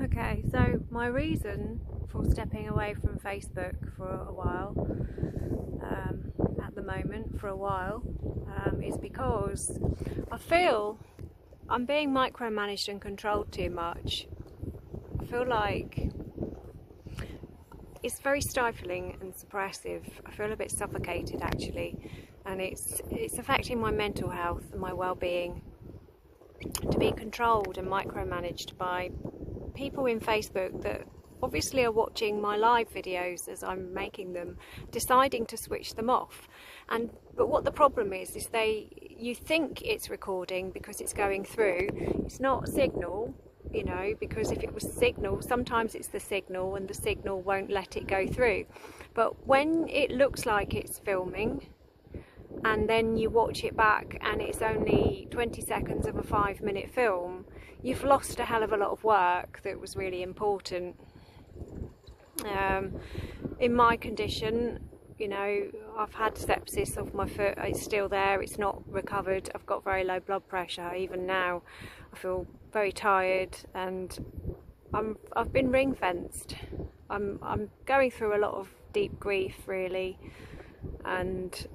Okay, so my reason for stepping away from Facebook for a while, at the moment, is because I feel I'm being micromanaged and controlled too much. I feel like it's very stifling and suppressive. I feel a bit suffocated actually, and it's affecting my mental health and my well-being to be controlled and micromanaged by people in Facebook that obviously are watching my live videos as I'm making them, deciding to switch them off. But what the problem is you think it's recording because it's going through. It's not signal, you know, because if it was signal, sometimes it's the signal and the signal won't let it go through. But when it looks like it's filming and then you watch it back and it's only 20 seconds of a 5-minute film, you've lost a hell of a lot of work that was really important. In my condition, you know, I've had sepsis of my foot. It's still there, it's not recovered. I've got very low blood pressure. Even now I feel very tired, and I've been ring fenced. I'm going through a lot of deep grief really, and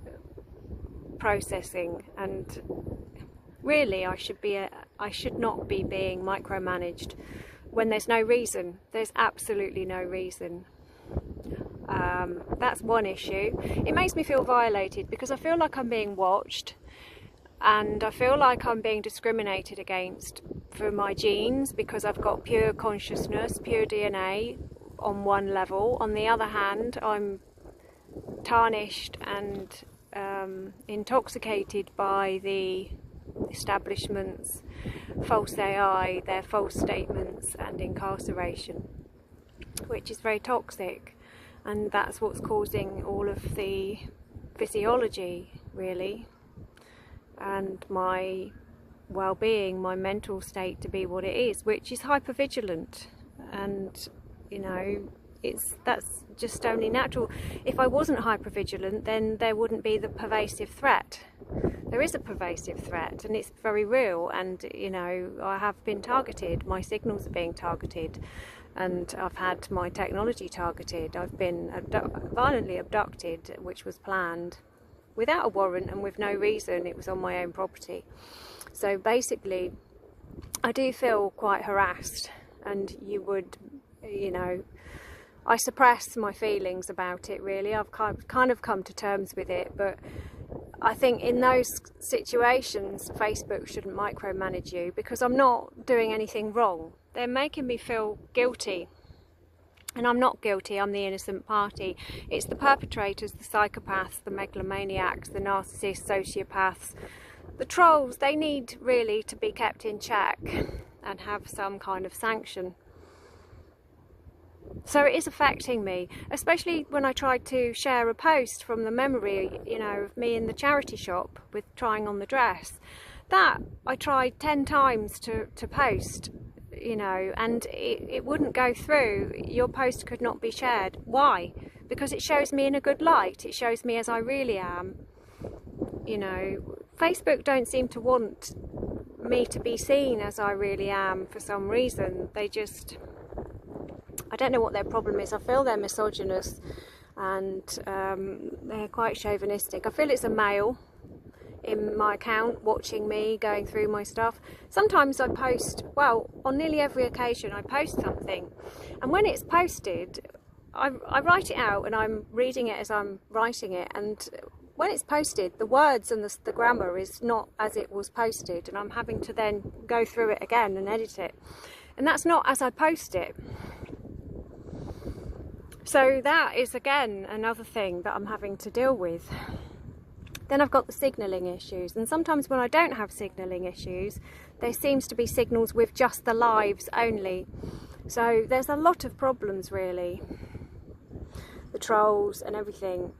processing, and really I should not be being micromanaged when there's no reason. There's absolutely no reason. That's one issue. It makes me feel violated because I feel like I'm being watched, and I feel like I'm being discriminated against for my genes because I've got pure consciousness, pure DNA on one level. On the other hand, I'm tarnished and intoxicated by the establishment's false AI, their false statements and incarceration, which is very toxic, and that's what's causing all of the physiology really, and my well-being, my mental state to be what it is, which is hypervigilant. And you know, that's just only natural. If I wasn't hypervigilant, then there wouldn't be the pervasive threat. There is a pervasive threat, and it's very real, and you know, I have been targeted. My signals are being targeted, and I've had my technology targeted. I've been violently abducted, which was planned without a warrant and with no reason. It was on my own property. So basically I do feel quite harassed, and you know, I suppress my feelings about it really. I've kind of come to terms with it, but I think in those situations Facebook shouldn't micromanage you because I'm not doing anything wrong. They're making me feel guilty, and I'm not guilty. I'm the innocent party. It's the perpetrators, the psychopaths, the megalomaniacs, the narcissists, sociopaths, the trolls. They need really to be kept in check and have some kind of sanction. So it is affecting me, especially when I tried to share a post from the memory, you know, of me in the charity shop with trying on the dress. That I tried 10 times to post, you know, and it wouldn't go through. Your post could not be shared. Why? Because it shows me in a good light. It shows me as I really am. You know, Facebook don't seem to want me to be seen as I really am for some reason. They just, I don't know what their problem is. I feel they're misogynist, and they're quite chauvinistic. I feel it's a male in my account watching me, going through my stuff. Sometimes I post, well, on nearly every occasion I post something, and when it's posted I write it out and I'm reading it as I'm writing it, and when it's posted the words and the grammar is not as it was posted, and I'm having to then go through it again and edit it, and that's not as I post it. So that is again another thing that I'm having to deal with. Then I've got the signalling issues, and sometimes when I don't have signalling issues, there seems to be signals with just the lives only. So there's a lot of problems really, the trolls and everything.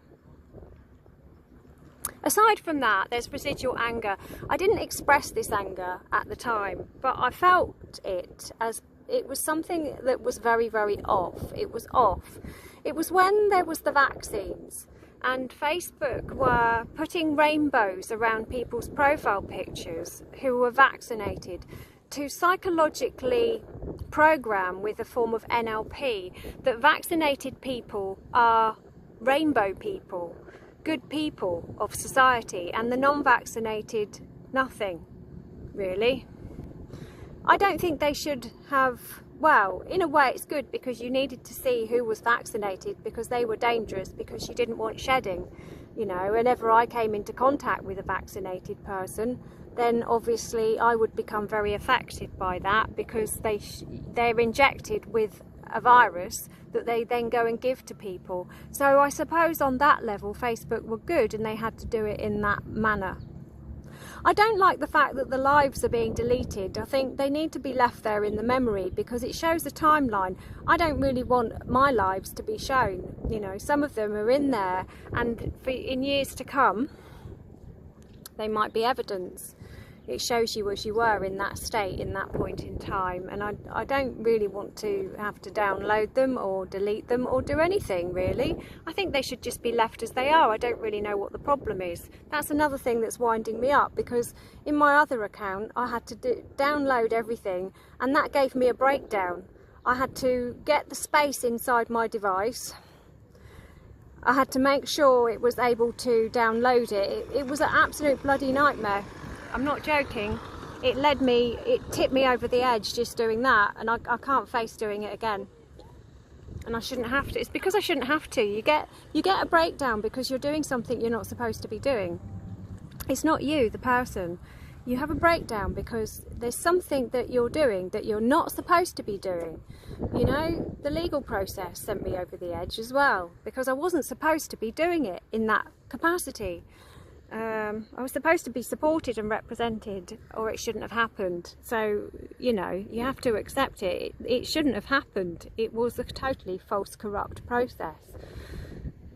Aside from that, there's residual anger. I didn't express this anger at the time, but I felt it as it was something that was very, very off. It was off. It was when there was the vaccines, and Facebook were putting rainbows around people's profile pictures who were vaccinated to psychologically program with a form of NLP that vaccinated people are rainbow people, good people of society, and the non-vaccinated nothing, really. I don't think they should have, well, in a way it's good because you needed to see who was vaccinated because they were dangerous, because you didn't want shedding. You know, whenever I came into contact with a vaccinated person, then obviously I would become very affected by that, because they're injected with a virus that they then go and give to people. So I suppose on that level Facebook were good, and they had to do it in that manner. I don't like the fact that the lives are being deleted. I think they need to be left there in the memory because it shows a timeline. I don't really want my lives to be shown. You know, some of them are in there, and in years to come they might be evidence. It shows you as you were in that state, in that point in time, and I don't really want to have to download them or delete them or do anything, really. I think they should just be left as they are. I don't really know what the problem is. That's another thing that's winding me up, because in my other account I had to download everything, and that gave me a breakdown. I had to get the space inside my device. I had to make sure it was able to download it. It was an absolute bloody nightmare. I'm not joking. It tipped me over the edge just doing that, and I can't face doing it again. And I shouldn't have to. It's because I shouldn't have to. You get a breakdown because you're doing something you're not supposed to be doing. It's not you, the person. You have a breakdown because there's something that you're doing that you're not supposed to be doing. You know, the legal process sent me over the edge as well, because I wasn't supposed to be doing it in that capacity. I was supposed to be supported and represented, or it shouldn't have happened. So, you know, you have to accept it. It shouldn't have happened. It was a totally false, corrupt process.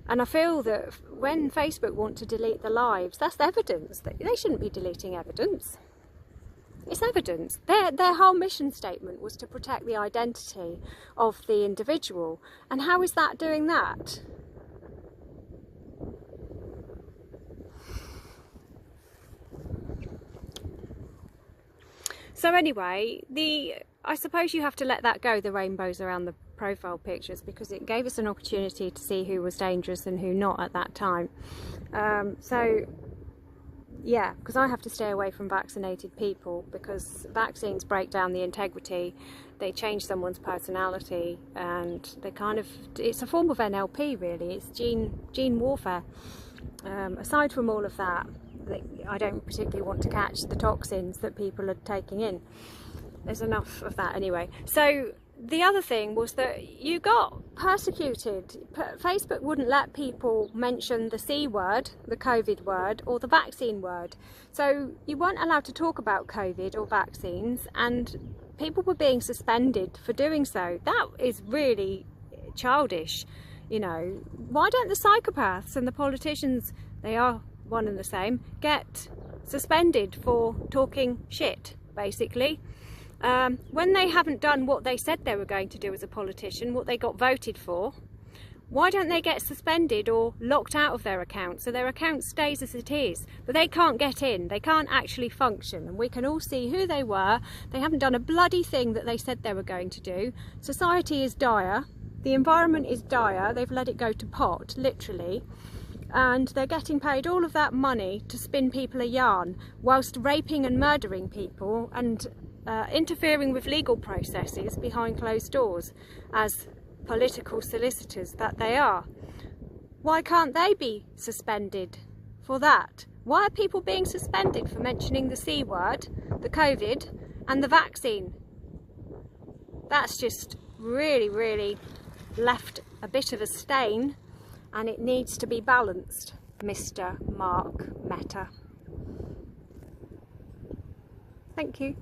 And I feel that when Facebook want to delete the lives, that's evidence. They shouldn't be deleting evidence. It's evidence. Their whole mission statement was to protect the identity of the individual. And how is that doing that? So anyway, I suppose you have to let that go, the rainbows around the profile pictures, because it gave us an opportunity to see who was dangerous and who not at that time. So yeah, because I have to stay away from vaccinated people, because vaccines break down the integrity, they change someone's personality, and it's a form of NLP really. It's gene warfare. Aside from all of that, I don't particularly want to catch the toxins that people are taking in. There's enough of that anyway. So the other thing was that you got persecuted. Facebook wouldn't let people mention the C word, the COVID word, or the vaccine word. So you weren't allowed to talk about COVID or vaccines, and people were being suspended for doing so. That is really childish. You know, why don't the psychopaths and the politicians, they are one and the same, get suspended for talking shit, basically? When they haven't done what they said they were going to do as a politician, what they got voted for, why don't they get suspended or locked out of their account so their account stays as it is? But they can't get in, they can't actually function, and we can all see who they were. They haven't done a bloody thing that they said they were going to do. Society is dire, the environment is dire, they've let it go to pot, literally. And they're getting paid all of that money to spin people a yarn whilst raping and murdering people and interfering with legal processes behind closed doors as political solicitors that they are. Why can't they be suspended for that? Why are people being suspended for mentioning the C word, the COVID, and the vaccine? That's just really, really left a bit of a stain. And it needs to be balanced, Mr. Mark Meta. Thank you.